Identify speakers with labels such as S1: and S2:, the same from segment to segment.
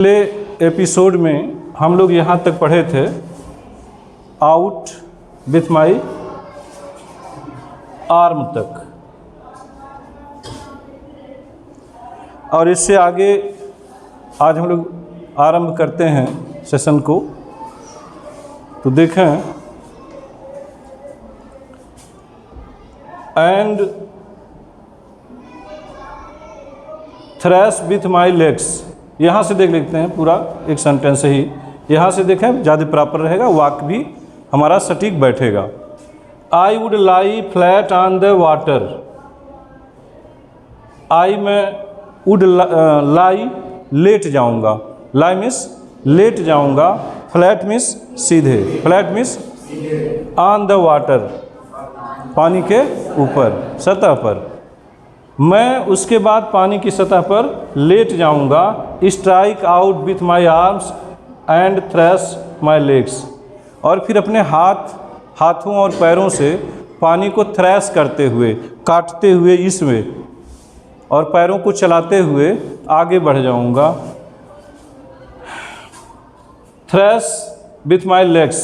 S1: पिछले एपिसोड में हम लोग यहाँ तक पढ़े थे आउट विथ माई आर्म तक, और इससे आगे आज हम लोग आरंभ करते हैं सेशन को। तो देखें, and trash with my legs, यहाँ से देख लेते हैं पूरा एक सेंटेंस ही। यहाँ से देखें ज़्यादा प्रॉपर रहेगा, वाक्य भी हमारा सटीक बैठेगा। I would lie flat on the water. I में वुड लाई लेट जाऊँगा, लाई मीन्स लेट जाऊँगा, फ्लैट मीन्स सीधे, flat means on the water पानी के ऊपर, सतह पर। मैं उसके बाद पानी की सतह पर लेट जाऊंगा, strike out with my arms and trash my legs, और फिर अपने हाथों और पैरों से पानी को थ्रैश करते हुए, काटते हुए इसमें, और पैरों को चलाते हुए आगे बढ़ जाऊंगा। Trash with my legs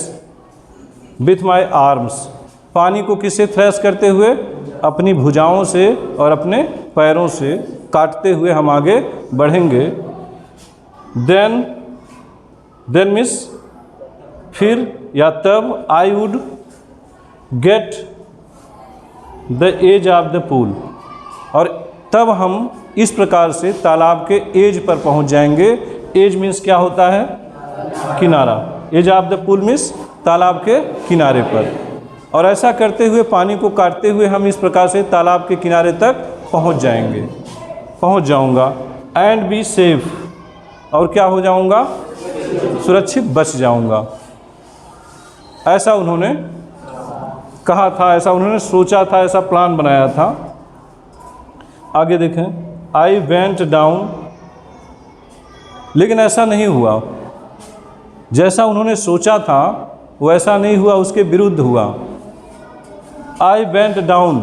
S1: with my arms, पानी को किससे थ्रैश करते हुए? अपनी भुजाओं से और अपने पैरों से काटते हुए हम आगे बढ़ेंगे। देन मीन्स फिर या तब, I would get the edge of the pool, और तब हम इस प्रकार से तालाब के एज पर पहुंच जाएंगे। एज मीन्स क्या होता है? किनारा। Edge of the pool means तालाब के किनारे पर, और ऐसा करते हुए पानी को काटते हुए हम इस प्रकार से तालाब के किनारे तक पहुंच जाऊंगा। एंड बी सेफ, और क्या हो जाऊंगा? सुरक्षित बच जाऊंगा। ऐसा उन्होंने कहा था, ऐसा उन्होंने सोचा था, ऐसा प्लान बनाया था। आगे देखें, आई वेंट डाउन, लेकिन ऐसा नहीं हुआ। जैसा उन्होंने सोचा था वैसा नहीं हुआ, उसके विरुद्ध हुआ। आई बेंट डाउन,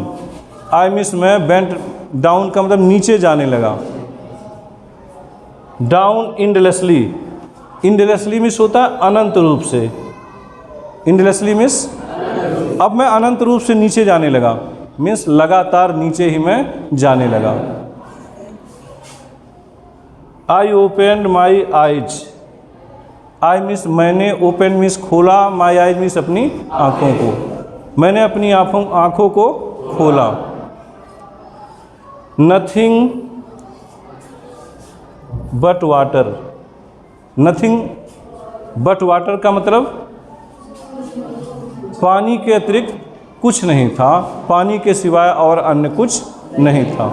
S1: आई मीन्स मैं, बेंट डाउन का मतलब नीचे जाने लगा। डाउन इंडलेसली, इंडलेसली मीन्स होता है अनंत रूप से, इंडलेसली मीन्स अब मैं अनंत रूप से नीचे जाने लगा, मीन्स लगातार नीचे ही मैं जाने लगा। I opened my eyes, I means मैंने, ओपन मीन्स खोला, माई आइज मीन्स अपनी आँखों को, मैंने अपनी आँखों को खोला। Nothing but water, nothing but water का मतलब पानी के अतिरिक्त कुछ नहीं था, पानी के सिवाय और अन्य कुछ नहीं था।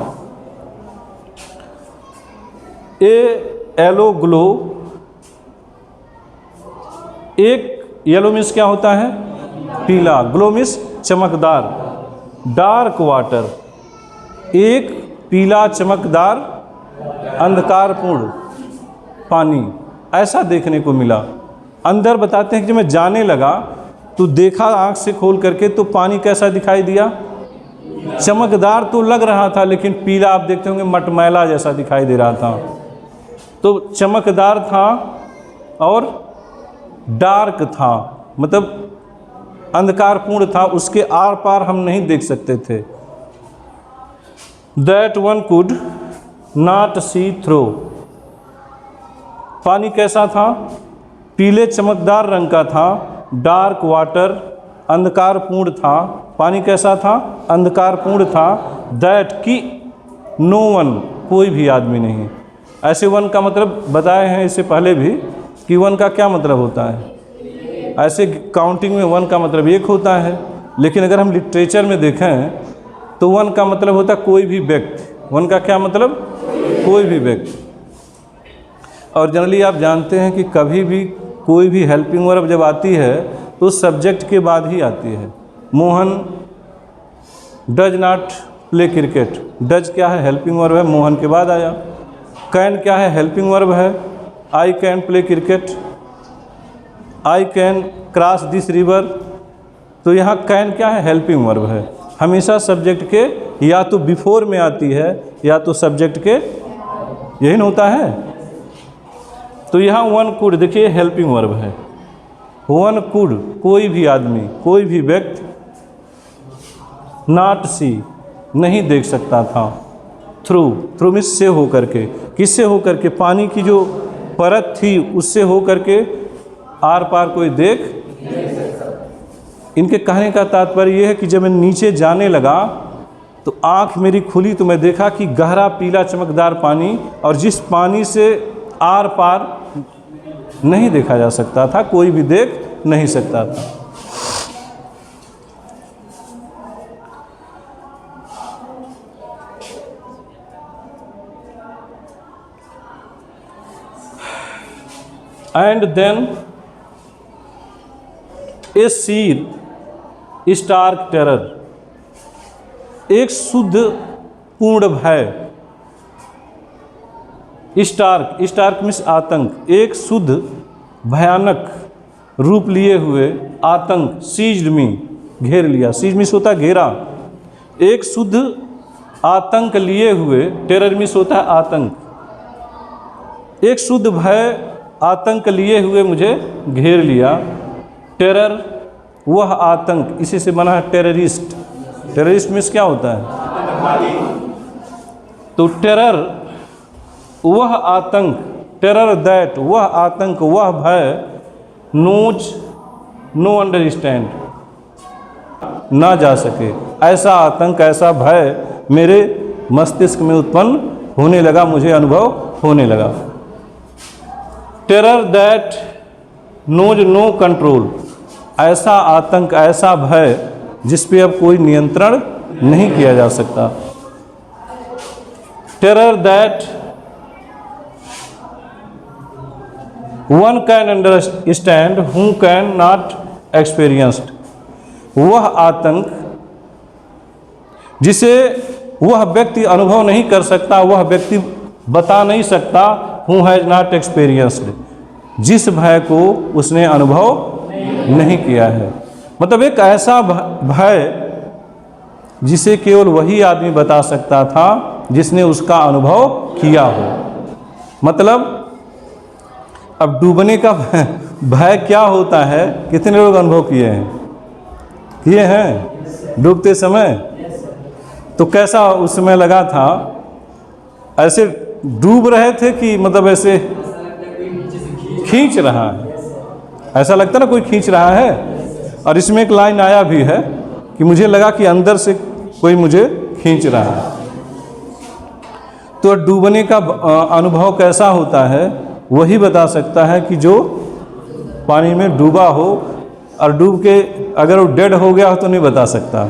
S1: ए येलो ग्लो, एक येलो मीन्स क्या होता है? पीला, ग्लो मीन्स चमकदार। डार्क वाटर, एक पीला चमकदार अंधकारपूर्ण पानी, ऐसा देखने को मिला। अंदर बताते हैं कि जब मैं जाने लगा तो देखा आँख से खोल करके, तो पानी कैसा दिखाई दिया? चमकदार तो लग रहा था, लेकिन पीला, आप देखते होंगे मटमैला जैसा दिखाई दे रहा था। तो चमकदार था और डार्क था, मतलब अंधकारपूर्ण था, उसके आर पार हम नहीं देख सकते थे। That one could not see through, पानी कैसा था? पीले चमकदार रंग का था। डार्क वाटर, अंधकारपूर्ण था। पानी कैसा था? अंधकारपूर्ण था। दैट की नो वन, कोई भी आदमी नहीं। ऐसे वन का मतलब बताए हैं इससे पहले भी कि वन का क्या मतलब होता है। ऐसे काउंटिंग में वन का मतलब एक होता है, लेकिन अगर हम लिटरेचर में देखें तो वन का मतलब होता है कोई भी व्यक्ति। वन का क्या मतलब? कोई भी व्यक्ति। और जनरली आप जानते हैं कि कभी भी कोई भी हेल्पिंग वर्ब जब आती है तो सब्जेक्ट के बाद ही आती है। Mohan does not play cricket, does क्या है? हेल्पिंग वर्ब है, मोहन के बाद आया। कैन क्या है? हेल्पिंग वर्ब है। I can play cricket, I can cross this river, तो यहाँ कैन क्या है? हेल्पिंग वर्ब है। हमेशा सब्जेक्ट के या तो बिफोर में आती है या तो सब्जेक्ट के, यही न होता है। तो यहाँ वन कुड, देखिए हेल्पिंग वर्ब है। वन कुड, कोई भी आदमी, कोई भी व्यक्ति, नॉट सी, नहीं देख सकता था, थ्रू, थ्रू मीन्स से हो करके, किससे हो करके, पानी की जो परत थी उससे हो करके आर पार कोई देख। इनके कहने का तात्पर्य यह है कि जब मैं नीचे जाने लगा तो आँख मेरी खुली तो मैं देखा कि गहरा पीला चमकदार पानी, और जिस पानी से आर पार नहीं देखा जा सकता था, कोई भी देख नहीं सकता था। And then a sheer stark terror, एक शुद्ध पूर्ण भय। स्टार्क, स्टार्क मीन्स आतंक, एक शुद्ध भयानक रूप लिए हुए आतंक, सीज्ड मी, घेर लिया, सीज मीन्स होता है घेरा, एक शुद्ध आतंक लिए हुए, टेरर मीन्स होता है आतंक, एक शुद्ध भय आतंक लिए हुए मुझे घेर लिया। टेरर वह आतंक, इसी से बना है टेररिस्ट। टेररिस्ट मीन्स क्या होता है? तो टेरर वह आतंक, टेरर दैट, वह आतंक, वह भय, नोज नो अंडरस्टैंड, ना जा सके, ऐसा आतंक, ऐसा भय मेरे मस्तिष्क में उत्पन्न होने लगा, मुझे अनुभव होने लगा। Terror that knows no control, ऐसा आतंक, ऐसा भय जिस पे अब कोई नियंत्रण नहीं किया जा सकता। Terror that one can understand who can not experienced, वह आतंक जिसे वह व्यक्ति अनुभव नहीं कर सकता, वह व्यक्ति बता नहीं सकता, हु हैज नॉट एक्सपीरियंस्ड, जिस भय को उसने अनुभव नहीं किया है। मतलब एक ऐसा भय जिसे केवल वही आदमी बता सकता था जिसने उसका अनुभव किया हो। मतलब अब डूबने का भय क्या होता है, कितने लोग अनुभव किए हैं? किए हैं डूबते समय? तो कैसा उस समय लगा था? ऐसे डूब रहे थे कि मतलब ऐसे खींच रहा है, ऐसा लगता ना कोई खींच रहा है। और इसमें एक लाइन आया भी है कि मुझे लगा कि अंदर से कोई मुझे खींच रहा है। तो डूबने का अनुभव कैसा होता है वही बता सकता है कि जो पानी में डूबा हो, और डूब के अगर वो डेड हो गया हो तो नहीं बता सकता,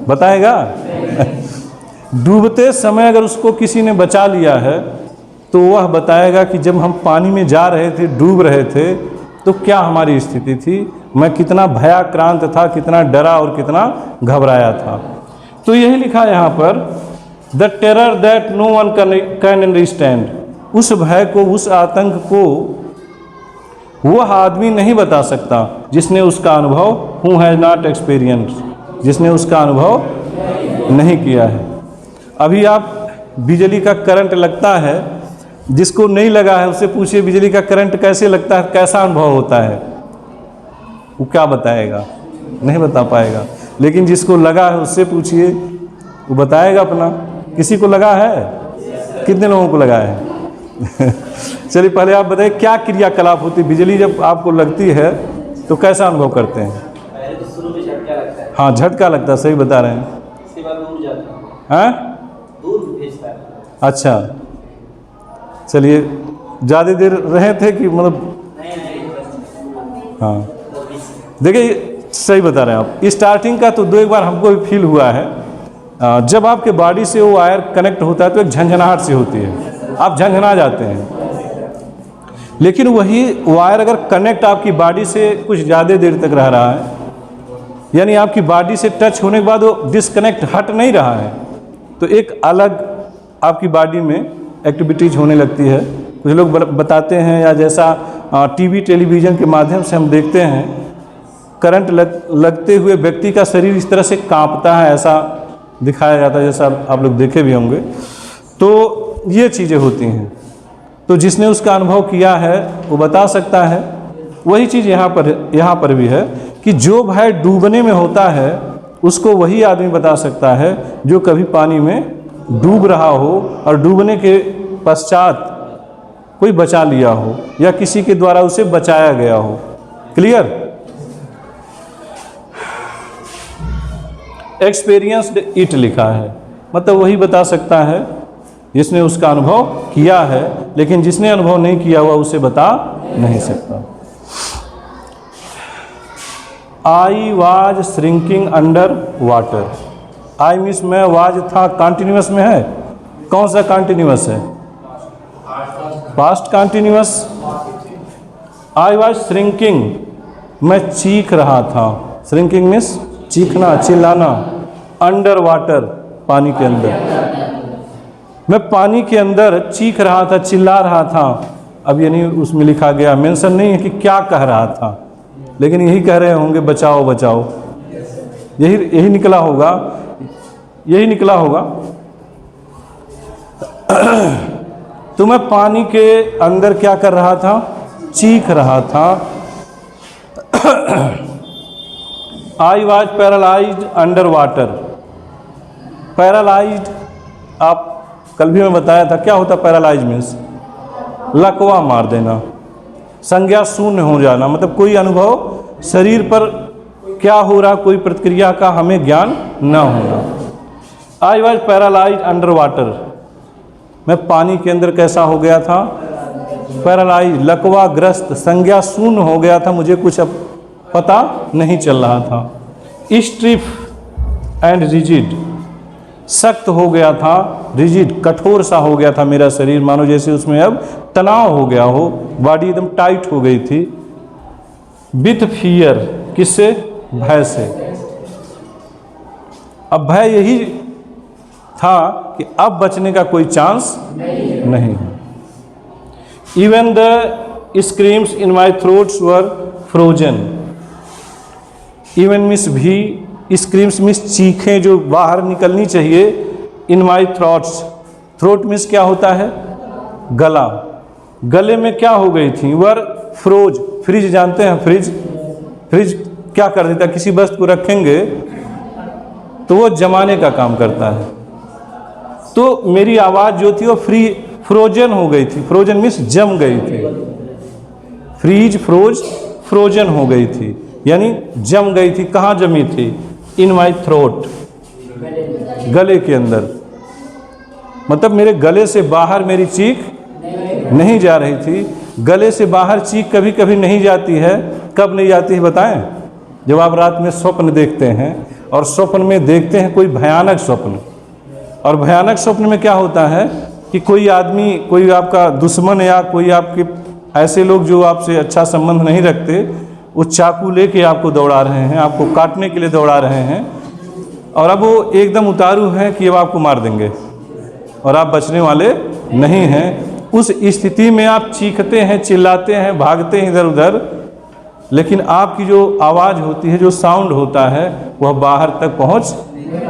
S1: बताएगा? डूबते समय अगर उसको किसी ने बचा लिया है तो वह बताएगा कि जब हम पानी में जा रहे थे, डूब रहे थे, तो क्या हमारी स्थिति थी, मैं कितना भयाक्रांत था, कितना डरा और कितना घबराया था। तो यही लिखा यहाँ पर, the terror that no one can understand, उस भय को, उस आतंक को वह आदमी नहीं बता सकता जिसने उसका अनुभव, हु हैज नॉट एक्सपीरियंस, जिसने उसका अनुभव नहीं किया है। अभी आप बिजली का करंट लगता है, जिसको नहीं लगा है उससे पूछिए बिजली का करंट कैसे लगता है, कैसा अनुभव होता है, वो क्या बताएगा? नहीं बता पाएगा। लेकिन जिसको लगा है उससे पूछिए, वो बताएगा अपना। किसी को लगा है? कितने लोगों को लगा है? चलिए पहले आप बताइए क्या क्रियाकलाप होती है बिजली जब आपको लगती है तो कैसा अनुभव करते हैं?
S2: शुरू में झटका लगता है।
S1: हाँ, झटका लगता है, सही बता रहे हैं।
S2: इसके बाद दूर जाता है।
S1: हैं?
S2: दूर भेजता है।
S1: अच्छा, चलिए ज़्यादा देर रहे थे कि मतलब? हाँ, देखिए सही बता रहे हैं आप। स्टार्टिंग का तो 2 बार हमको भी फील हुआ है। जब आपके बॉडी से वो वायर कनेक्ट होता है तो एक झंझनाहट सी होती है, आप झंझना जाते हैं। लेकिन वही वायर अगर कनेक्ट आपकी बॉडी से कुछ ज़्यादा देर तक रह रहा है, यानी आपकी बॉडी से टच होने के बाद वो डिस्कनेक्ट हट नहीं रहा है, तो एक अलग आपकी बॉडी में एक्टिविटीज़ होने लगती है। कुछ लोग बताते हैं, या जैसा टीवी टेलीविज़न के माध्यम से हम देखते हैं, करंट लगते हुए व्यक्ति का शरीर इस तरह से कांपता है, ऐसा दिखाया जाता है, जैसा आप लोग देखे भी होंगे। तो ये चीज़ें होती हैं। तो जिसने उसका अनुभव किया है वो बता सकता है। वही चीज़ यहाँ पर भी है कि जो भय डूबने में होता है उसको वही आदमी बता सकता है जो कभी पानी में डूब रहा हो और डूबने के पश्चात कोई बचा लिया हो या किसी के द्वारा उसे बचाया गया हो। क्लियर? एक्सपीरियंस्ड इट लिखा है, मतलब वही बता सकता है जिसने उसका अनुभव किया है, लेकिन जिसने अनुभव नहीं किया हुआ उसे बता नहीं सकता। I was shrinking under water. I means में, वाज था कॉन्टिन्यूअस में है। कौन सा कॉन्टिन्यूअस है? Past continuous. I was shrinking, मैं चीख रहा था। श्रिंकिंग मीन्स चीखना, चिल्लाना। अंडर वाटर, पानी के अंदर। मैं पानी के अंदर चीख रहा था, चिल्ला रहा था। अब यानी उसमें लिखा गया, मेंशन नहीं है कि क्या कह रहा था, लेकिन यही कह रहे होंगे बचाओ बचाओ। यही निकला होगा, यही निकला होगा। तो मैं पानी के अंदर क्या कर रहा था? चीख रहा था। I was paralysed under water. Paralysed, आप कल भी मैं बताया था क्या होता पैरालाइज मीन्स? लकवा मार देना, संज्ञा शून्य हो जाना, मतलब कोई अनुभव शरीर पर क्या हो रहा, कोई प्रतिक्रिया का हमें ज्ञान न होना। I was paralyse under water, मैं पानी के अंदर कैसा हो गया था? पैरालाइज, लकवा ग्रस्त, संज्ञा शून्य हो गया था, मुझे कुछ अब पता नहीं चल रहा था। स्टिफ एंड रिजिड, सख्त हो गया था। रिजिड, कठोर सा हो गया था मेरा शरीर, मानो जैसे उसमें अब तनाव हो गया हो, बॉडी एकदम टाइट हो गई थी। विथ फियर, किससे? भय से। अब भय यही था कि अब बचने का कोई चांस नहीं है। Even the screams in my throats were frozen. Even miss भी, स्क्रीम्स मिस चीखें जो बाहर निकलनी चाहिए, इन माई थ्रोट्स। थ्रोट मिस क्या होता है? गला। गले में क्या हो गई थी? वर फ्रोज, फ्रिज जानते हैं? फ्रिज क्या कर देता? किसी वस्तु को रखेंगे तो वो जमाने का काम करता है। तो मेरी आवाज़ जो थी वो फ्रोजन हो गई थी। फ्रोजन मीन्स जम गई थी। फ्रीज, फ्रोज, फ्रोजन हो गई थी, यानी जम गई थी। कहाँ जमी थी? इन माई थ्रोट, गले के अंदर। मतलब मेरे गले से बाहर मेरी चीख नहीं जा रही थी। गले से बाहर चीख कभी कभी नहीं जाती है। कब नहीं जाती है बताएं? जब आप रात में स्वप्न देखते हैं और स्वप्न में देखते हैं कोई भयानक स्वप्न, और भयानक स्वप्न में क्या होता है कि कोई आदमी, कोई आपका दुश्मन या कोई आपके ऐसे लोग जो आपसे अच्छा संबंध नहीं रखते, वो चाकू लेके आपको दौड़ा रहे हैं, आपको काटने के लिए दौड़ा रहे हैं, और अब वो एकदम उतारू हैं कि अब आपको मार देंगे और आप बचने वाले नहीं हैं। उस स्थिति में आप चीखते हैं, चिल्लाते हैं, भागते हैं इधर उधर, लेकिन आपकी जो आवाज़ होती है, जो साउंड होता है, वह बाहर तक पहुंच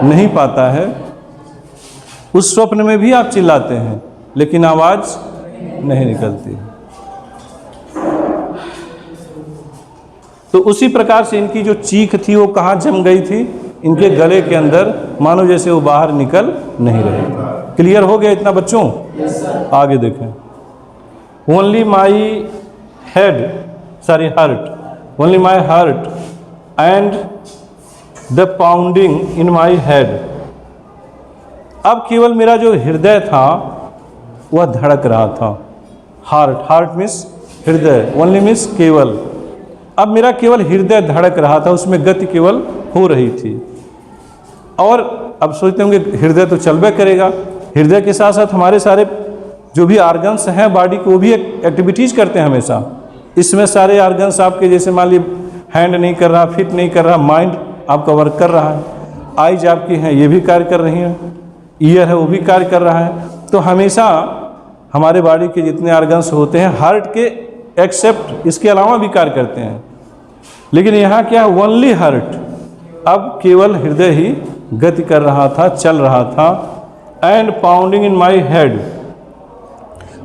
S1: नहीं पाता है। उस स्वप्न में भी आप चिल्लाते हैं लेकिन आवाज़ नहीं निकलती। तो उसी प्रकार से इनकी जो चीख थी वो कहाँ जम गई थी? इनके गले के अंदर, मानो जैसे वो बाहर निकल नहीं रही थी। क्लियर हो गया इतना बच्चों? आगे देखें। Only my head, sorry heart, only my heart and the pounding in my head. अब केवल मेरा जो हृदय था वह धड़क रहा था। हार्ट, हार्ट मीन्स हृदय, ओनली मीन्स केवल। अब मेरा केवल हृदय धड़क रहा था, उसमें गति केवल हो रही थी। और अब सोचते होंगे हृदय तो चलबे करेगा, हृदय के साथ साथ हमारे सारे जो भी आर्गन्स हैं बॉडी को, वो भी एक्टिविटीज़ करते हैं हमेशा। इसमें सारे आर्गन्स आपके, जैसे मान लीजिए हैंड नहीं कर रहा, फीट नहीं कर रहा, माइंड आपका वर्क कर रहा है, आइज आपकी हैं ये भी कार्य कर रही हैं, ईयर है वो भी कार्य कर रहा है। तो हमेशा हमारे बॉडी के जितने आर्गन्स होते हैं, हार्ट के एक्सेप्ट इसके अलावा भी कार्य करते हैं। लेकिन यहाँ क्या है? Only heart. अब केवल हृदय ही गति कर रहा था, चल रहा था। And pounding in my head,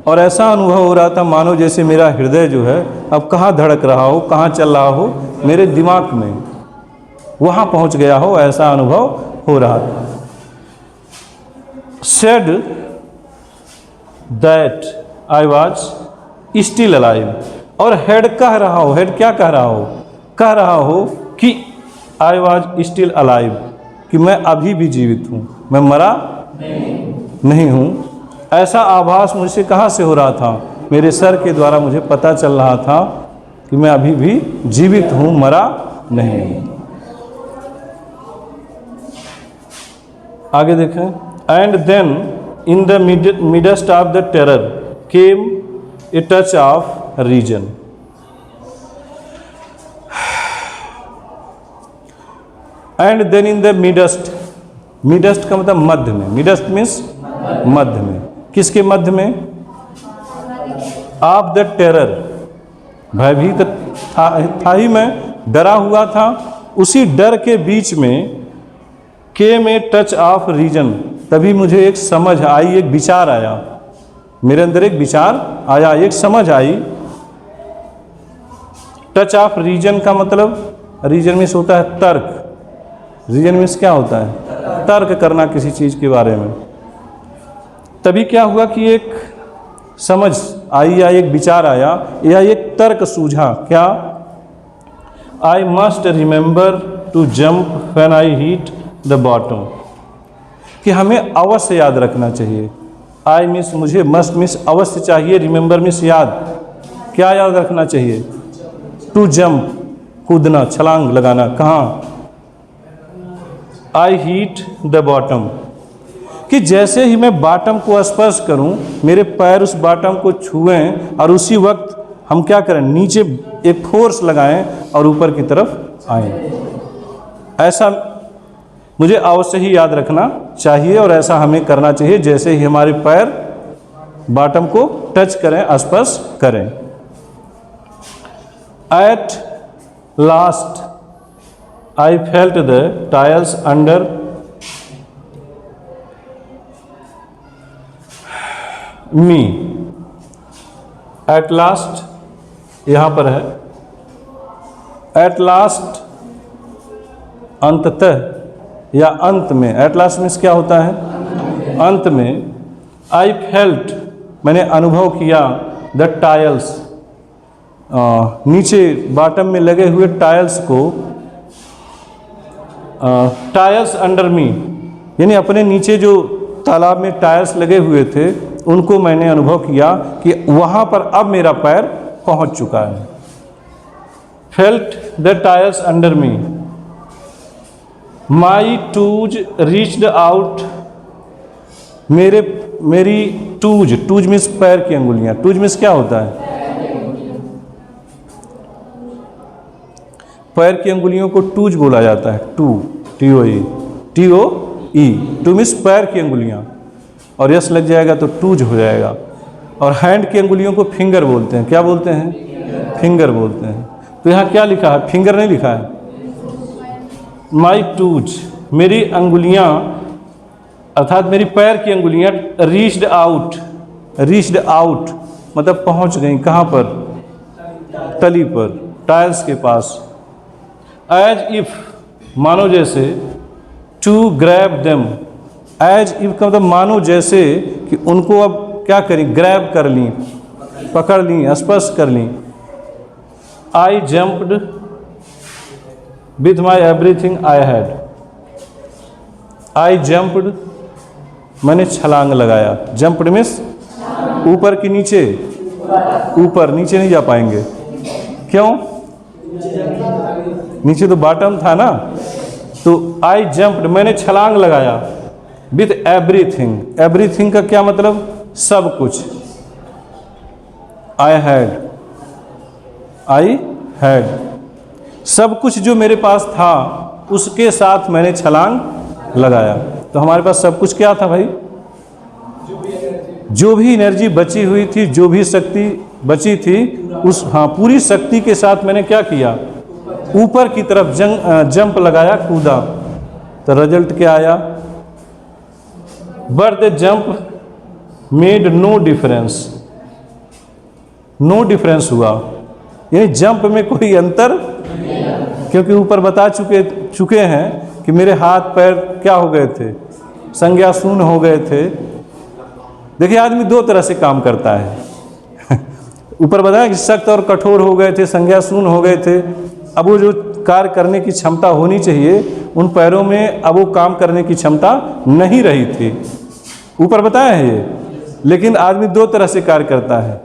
S1: और ऐसा अनुभव हो रहा था मानो जैसे मेरा हृदय जो है अब कहाँ धड़क रहा हो, कहाँ चल रहा हो, मेरे दिमाग में वहाँ पहुँच गया हो, ऐसा अनुभव हो रहा था। Said that I was still alive, और हेड कह रहा हो, हेड क्या कह रहा हो, कह रहा हो कि आई वॉज स्टिल अलाइव, कि मैं अभी भी जीवित हूँ, मैं मरा नहीं हूँ। ऐसा आभास मुझसे कहाँ से हो रहा था, मेरे सर के द्वारा मुझे पता चल रहा था कि मैं अभी भी जीवित हूँ, मरा नहीं हूँ। आगे देखें। And then in the midst of the terror came a touch of reason. And then in the midst, midst का मतलब मध्य में, मिडेस्ट मीन्स मध्य में, किसके मध्य में, ऑफ द टेरर, भयभीत था ही मैं, डरा हुआ था, उसी डर के बीच में केम ए टच ऑफ रीजन, तभी मुझे एक समझ आई, एक विचार आया, मेरे अंदर एक विचार आया, एक समझ आई। टच ऑफ रीजन का मतलब, रीजन मीन्स होता है तर्क, रीजन मीन्स क्या होता है, तर्क करना किसी चीज़ के बारे में। तभी क्या हुआ कि एक समझ आई या एक विचार आया या एक तर्क सूझा, क्या, I must remember to jump when I hit the bottom, कि हमें अवश्य याद रखना चाहिए। आई मिस मुझे, मस्ट मिस अवश्य चाहिए, रिमेंबर मिस याद, क्या याद रखना चाहिए, टू जंप कूदना, छलांग लगाना, कहाँ, आई हिट द बॉटम, कि जैसे ही मैं बॉटम को स्पर्श करूं, मेरे पैर उस बॉटम को छुएं और उसी वक्त हम क्या करें, नीचे एक फोर्स लगाएं और ऊपर की तरफ आएं। ऐसा मुझे अवश्य ही याद रखना चाहिए और ऐसा हमें करना चाहिए जैसे ही हमारे पैर बॉटम को टच करें, स्पर्श करें। At last I felt the tyres under me, at last यहाँ पर है, एट लास्ट अंततः या अंत में, एट लास्ट मीन्स क्या होता है, अंत में, आई फेल्ट मैंने अनुभव किया, द टायल्स नीचे बॉटम में लगे हुए टायल्स को, टायल्स अंडर मी, यानी अपने नीचे जो तालाब में टायल्स लगे हुए थे उनको मैंने अनुभव किया कि वहाँ पर अब मेरा पैर पहुँच चुका है। Felt the tyres under me, my twos reached out, मेरी टूज, टूज मीन्स पैर की अंगुलियाँ, टूज मीन्स क्या होता है, पैर की अंगुलियों को टूज बोला जाता है, टू, टी-ओ-ई, टी-ओ-ई, टू मीन्स पैर की अंगुलियाँ, और यस लग जाएगा तो टूज हो जाएगा। और हैंड की अंगुलियों को फिंगर बोलते हैं, क्या बोलते हैं, फिंगर बोलते हैं। तो यहाँ क्या लिखा है, फिंगर नहीं लिखा है, माई टूज, मेरी अंगुलियाँ अर्थात मेरी पैर की अंगुलियाँ, रीच्ड आउट, रीच्ड आउट मतलब पहुँच गई, कहाँ पर, तली पर, टायल्स के पास। एज इफ मानो जैसे, to grab them, as if का मतलब मानो जैसे कि उनको अब क्या करें, ग्रैब कर ली, पकड़ ली, स्पर्श कर ली। I jumped with my everything I had, I jumped मैंने छलांग लगाया, जंप्ड मीन्स ऊपर की नीचे, ऊपर नीचे नहीं जा पाएंगे, क्यों, नीचे तो बॉटम था ना, तो आई जंप्ड मैंने छलांग लगाया, विथ एवरीथिंग, एवरीथिंग का क्या मतलब, सब कुछ, आई हैड, सब कुछ जो मेरे पास था उसके साथ मैंने छलांग लगाया। तो हमारे पास सब कुछ क्या था भाई, जो भी एनर्जी बची हुई थी, जो भी शक्ति बची थी, उस पूरी शक्ति के साथ मैंने क्या किया, ऊपर की तरफ जंप लगाया, कूदा। तो रिजल्ट क्या आया, but the jump made no difference, no difference हुआ, यानी जंप में कोई अंतर, क्योंकि ऊपर बता चुके हैं कि मेरे हाथ पैर क्या हो गए थे, संज्ञा शून्य हो गए थे। देखिए आदमी दो तरह से काम करता है ऊपर बताया कि सख्त और कठोर हो गए थे, संज्ञा शून्य हो गए थे। अब वो जो कार्य करने की क्षमता होनी चाहिए उन पैरों में अब वो काम करने की क्षमता नहीं रही थी, ऊपर बताया है ये। लेकिन आदमी दो तरह से कार्य करता है,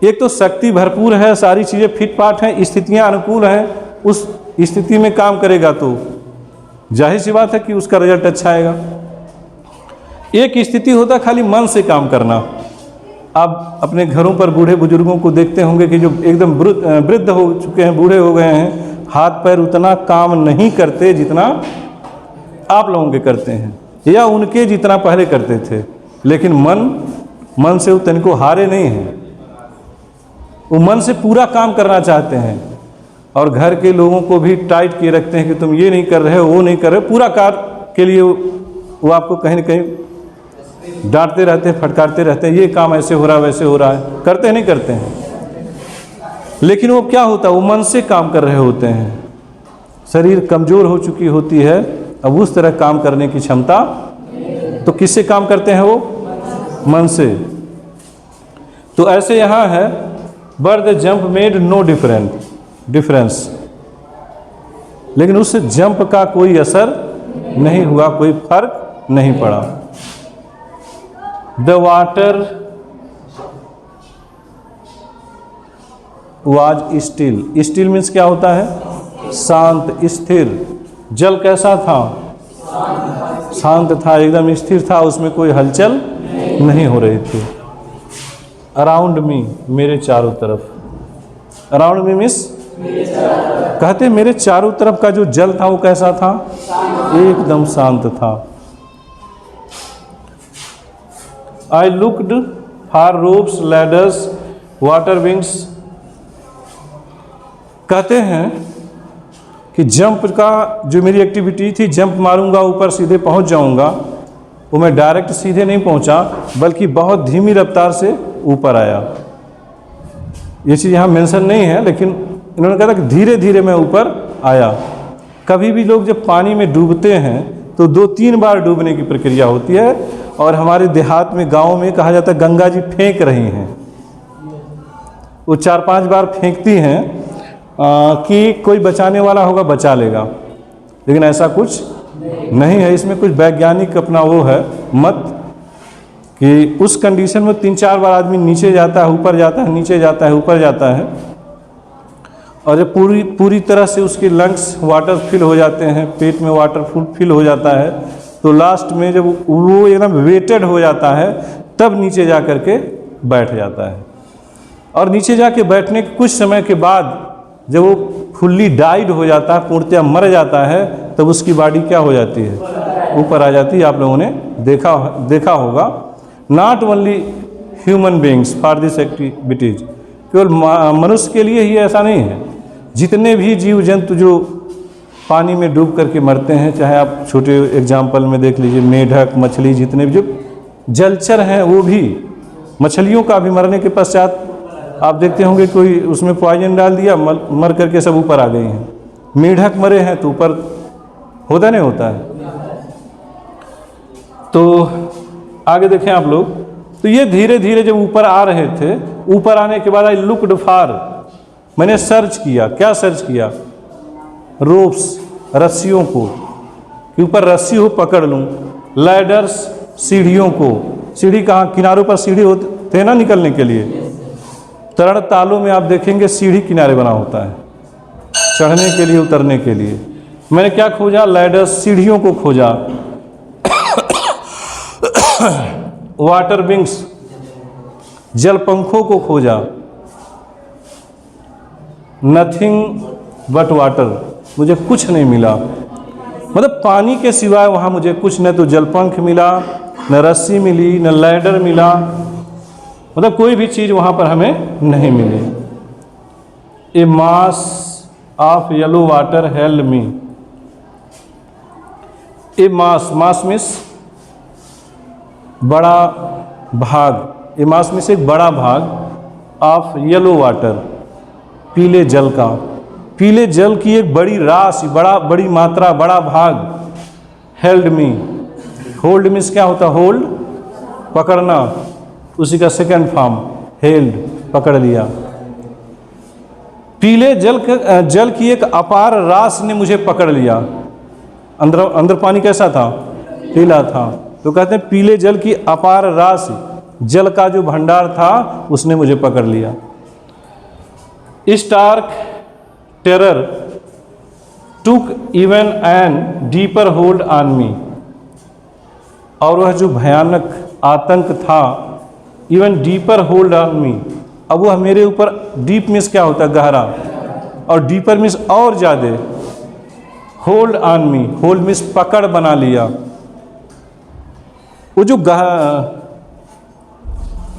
S1: एक तो शक्ति भरपूर है, सारी चीज़ें फिट फाट हैं, स्थितियां अनुकूल हैं, उस स्थिति में काम करेगा तो जाहिर सी बात है कि उसका रिजल्ट अच्छा आएगा। एक स्थिति होता है खाली मन से काम करना। आप अपने घरों पर बूढ़े बुजुर्गों को देखते होंगे कि जो एकदम वृद्ध हो चुके हैं, बूढ़े हो गए हैं, हाथ पैर उतना काम नहीं करते जितना आप लोगों के करते हैं या उनके जितना पहले करते थे, लेकिन मन से वो तनिको हारे नहीं हैं, वो मन से पूरा काम करना चाहते हैं और घर के लोगों को भी टाइट किए रखते हैं कि तुम ये नहीं कर रहे हो, वो नहीं कर रहे हो। पूरा कार्य के लिए वो आपको कहीं ना कहीं डांटते रहते हैं, फटकारते रहते हैं, ये काम ऐसे हो रहा है, वैसे हो रहा है, करते हैं नहीं करते हैं। लेकिन वो क्या होता है, वो मन से काम कर रहे होते हैं, शरीर कमज़ोर हो चुकी होती है, अब उस तरह काम करने की क्षमता, तो किससे काम करते हैं वो, मन से। तो ऐसे यहाँ है but the jump made no difference, लेकिन उस जंप का कोई असर नहीं हुआ, कोई फर्क नहीं पड़ा। The water was still, still means क्या होता है, शांत, स्थिर। जल कैसा था, शांत था, एकदम स्थिर था, उसमें कोई हलचल नहीं हो रही थी। अराउंड मी, मेरे चारों तरफ, अराउंड मी मीन्स कहते मेरे चारों तरफ का जो जल था वो कैसा था, एकदम शांत था। I looked for ropes, ladders, water wings. कहते हैं कि जंप का जो मेरी एक्टिविटी थी, जंप मारूंगा ऊपर सीधे पहुंच जाऊंगा, वो मैं डायरेक्ट सीधे नहीं पहुंचा, बल्कि बहुत धीमी रफ्तार से ऊपर आया। ये चीज़ यहाँ मेंशन नहीं है, लेकिन इन्होंने कहा था कि धीरे धीरे मैं ऊपर आया। कभी भी लोग जब पानी में डूबते हैं तो 2-3 बार डूबने की प्रक्रिया होती है, और हमारे देहात में, गाँव में कहा जाता है गंगा जी फेंक रही हैं, वो 4-5 बार फेंकती हैं कि कोई बचाने वाला होगा बचा लेगा, लेकिन ऐसा कुछ नहीं है। इसमें कुछ वैज्ञानिक अपना वो है मत कि उस कंडीशन में 3-4 बार आदमी नीचे जाता है, ऊपर जाता है, नीचे जाता है, ऊपर जाता है, और जब पूरी तरह से उसके लंग्स वाटर फिल हो जाते हैं, पेट में वाटर फिल हो जाता है, तो लास्ट में जब वो एकदम वेटेड हो जाता है तब नीचे जा कर के बैठ जाता है। और नीचे जाके बैठने के कुछ समय के बाद जब वो फुल्ली डाइड हो जाता है, पूर्णतः मर जाता है, तब उसकी बॉडी क्या हो जाती है, ऊपर आ जाती है। आप लोगों ने देखा होगा। Not only human beings for this activities, केवल मनुष्य के लिए ही ऐसा नहीं है, जितने भी जीव जंतु जो पानी में डूब करके मरते हैं, चाहे आप छोटे एग्जाम्पल में देख लीजिए, मेढक, मछली, जितने भी जो जलचर हैं, वो भी, मछलियों का भी मरने के पश्चात आप देखते होंगे कोई उसमें पॉइजन डाल दिया, मर करके सब ऊपर आ गई हैं। मेढक मरे हैं तो ऊपर होता नहीं होता है। तो आगे देखें आप लोग, तो ये धीरे धीरे जब ऊपर आ रहे थे, ऊपर आने के बाद आई लुक्ड फॉर, मैंने सर्च किया। क्या सर्च किया, रोप्स, रस्सियों को, कि ऊपर रस्सी हो पकड़ लूँ। लैडर्स, सीढ़ियों को, सीढ़ी कहाँ, किनारों पर सीढ़ी होते थे ना निकलने के लिए। तरण तालों में आप देखेंगे सीढ़ी किनारे बना होता है, चढ़ने के लिए, उतरने के लिए। मैंने क्या खोजा, लैडर्स, सीढ़ियों को खोजा। वाटर विंग्स, जल पंखों को खोजा। नथिंग बट वाटर, मुझे कुछ नहीं मिला, मतलब पानी के सिवाय वहाँ मुझे कुछ, न तो जलपंख मिला, न रस्सी मिली, न लैडर मिला, मतलब कोई भी चीज़ वहाँ पर हमें नहीं मिली। A mass of yellow water held me. A mass means बड़ा भाग, ए मास में से एक बड़ा भाग, ऑफ येलो वाटर, पीले जल का। पीले जल की एक बड़ी राशि, बड़ी मात्रा, बड़ा भाग। हेल्ड मी, होल्ड मीन्स क्या होता है? होल्ड, पकड़ना, उसी का सेकंड फॉर्म हेल्ड, पकड़ लिया। पीले जल की एक अपार राशि ने मुझे पकड़ लिया। अंदर पानी कैसा था? पीला था। तो कहते हैं पीले जल की अपार राशि, जल का जो भंडार था उसने मुझे पकड़ लिया। Stark terror took even an deeper hold on me, और वह जो भयानक आतंक था, even deeper hold on me, अब वह मेरे ऊपर, डीप मीन्स क्या होता है? गहरा, और डीपर मीन्स और ज़्यादा। Hold on me, hold means पकड़ बना लिया। वो जो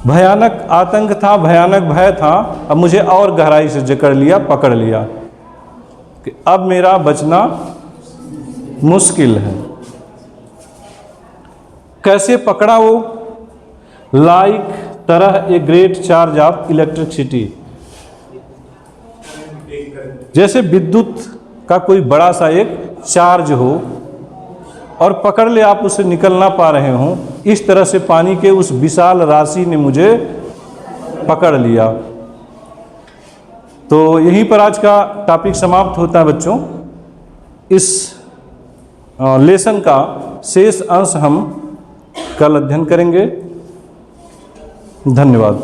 S1: भयानक आतंक था, भयानक भय था, अब मुझे और गहराई से जकड़ लिया, पकड़ लिया कि अब मेरा बचना मुश्किल है। कैसे पकड़ा वो? लाइक तरह a great charge of electricity, जैसे विद्युत का कोई बड़ा सा एक चार्ज हो और पकड़ ले आप, उससे निकल ना पा रहे हों, इस तरह से पानी के उस विशाल राशि ने मुझे पकड़ लिया। तो यहीं पर आज का टॉपिक समाप्त होता है बच्चों। इस लेसन का शेष अंश हम कल अध्ययन करेंगे। धन्यवाद।